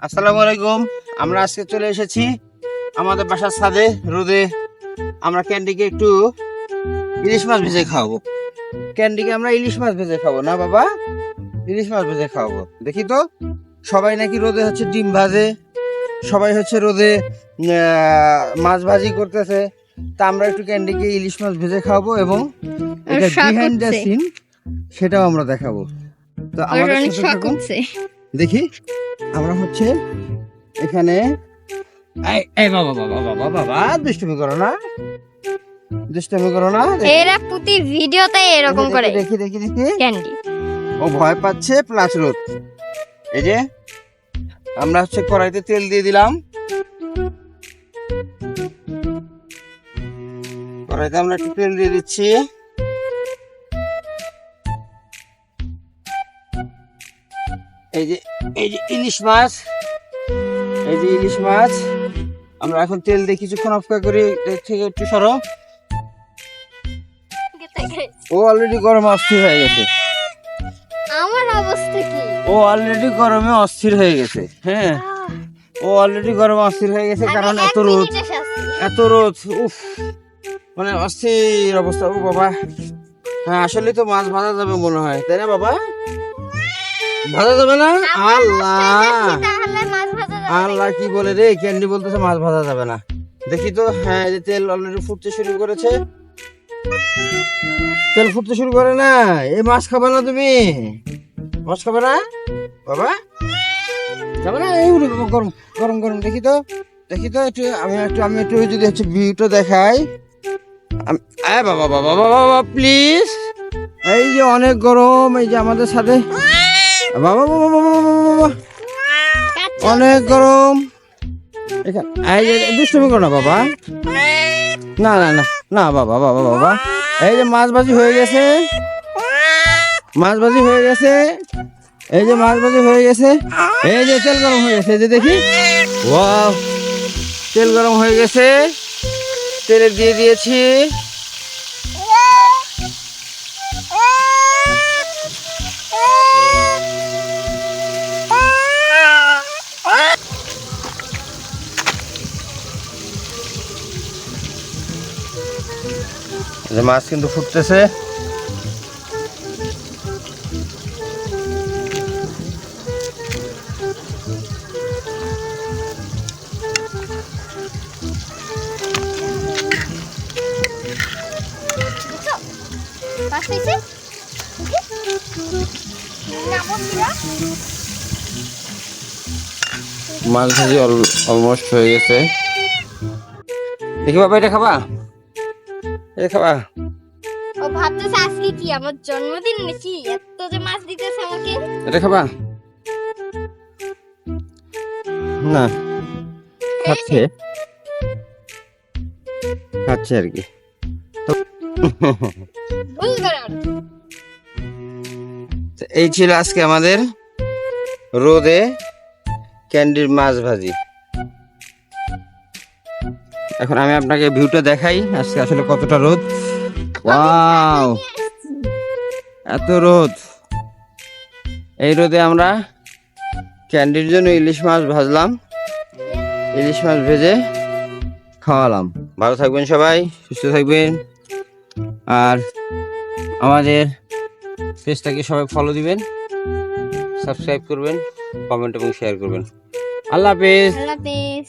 আসসালামু আলাইকুম। আমরা আজকে চলে এসেছি আমাদের বাসার ছাদে রোদে। আমরা ক্যান্ডিকে একটু ইলিশ মাছ ভেজে খাওয়াবো। ক্যান্ডিকে আমরা ইলিশ মাছ ভেজে খাবো না বাবা, ইলিশ মাছ ভেজে খাওয়াবো। দেখি তো, সবাই নাকি রোদে হচ্ছে ডিম ভাজে, সবাই হচ্ছে রোদে মাছ ভাজি করতেছে। তা আমরা একটু ক্যান্ডিকে ইলিশ মাছ ভেজে খাওয়াবো এবং এটা বিহাইন্ড দ্য সিন সেটাও আমরা দেখাবো। তো আমাদের সাথে থাকুন। দেখি আমরা হচ্ছে এখানে বাবা বাবা বাবা বাবা দুষ্টুমি করো না, দুষ্টুমি করো না। এরা প্রতি ভিডিওতে এরকম করে। দেখি দেখি দেখি, ক্যান্ডি ও ভয় পাচ্ছে প্লাস রোদ। এই যে আমরা হচ্ছে কড়াইতে তেল দিয়ে দিলাম, কড়াইতে আমরা একটু তেল দিয়ে দিচ্ছি। এই যে ইলিশ মাছ, এই যে ইলিশ মাছ আমরা এখন তেল দিয়ে কিছুক্ষণ অপেক্ষা করি। থেকে একটু সরো, ও অলরেডি গরমে অস্থির হয়ে গেছে। আমার অবস্থা কি? ও অলরেডি গরমে অস্থির হয়ে গেছে। হ্যাঁ, ও অলরেডি গরমে অস্থির হয়ে গেছে, কারণ এত রোদ, এত রোদ, উফ, মানে অস্থির অবস্থা। ও বাবা, হ্যাঁ আসলে তো মাছ ভাজা যাবে মনে হয়, তাই না বাবা? ভাজা যাবে না? আল্লাহ আল্লাহ, কি বলে রে, ক্যান্ডি বলতেছে মাছ ভাজা যাবে না। দেখি তো, হ্যাঁ এই যে তেল অলরেডি ফুটতে শুরু করেছে, তেল ফুটতে শুরু করে না। এই মাছ খাবে না তুমি? মাছ খাবে না বাবা? খাবে না? এই উড়ে বাবা, গরম গরম গরম। দেখি তো, দেখি তো একটু, আমি একটু যদি হচ্ছে ভিউটা দেখাই। বাবা বাবা বাবা প্লিজ, এই যে অনেক গরম, এই যে আমাদের সাথে বাবা বাবা বাবা বাবা অনেক গরম। এখানে এই যে দুষ্টুমি করো না বাবা, না না না না বাবা বাবা বাবা। এই যে মাছ ভাজি হয়ে গেছে, মাছ ভাজি হয়ে গেছে, এই যে মাছ ভাজি হয়ে গেছে, এই যে তেল গরম হয়ে গেছে, এই যে দেখি, ওয়াও, তেল গরম হয়ে গেছে, তেলে দিয়ে দিয়েছি। মাছ কিন্তু ফুটতেছে। মাছ ভাজি অলমোস্ট হয়ে গেছে। দেখি বাবা, এটা খাবা? এটা খাবা? ও ভাবতেছে আজকে কি আমার জন্মদিন নাকি, এত যে মাছ দিতেছে আমাকে। এটা খাবা? না, খাচ্ছে, খাচ্ছে আর কি। এই ছিল আজকে আমাদের রোদে ক্যান্ডির মাছ ভাজি। এখন আমি আপনাকে ভিউটা দেখাই আজকে আসলে কতটা রোদ। ওয়াও, এত রোদ। এই রোদে আমরা ক্যান্ডির জন্য ইলিশ মাছ ভাজলাম, ইলিশ মাছ ভেজে খাওয়ালাম। ভালো থাকবেন সবাই, সুস্থ থাকবেন, আর আমাদের পেজটাকে সবাই ফলো দিবেন, সাবস্ক্রাইব করবেন, কমেন্ট এবং শেয়ার করবেন। আল্লাহ হাফেজ। আল্লাহ হাফেজ।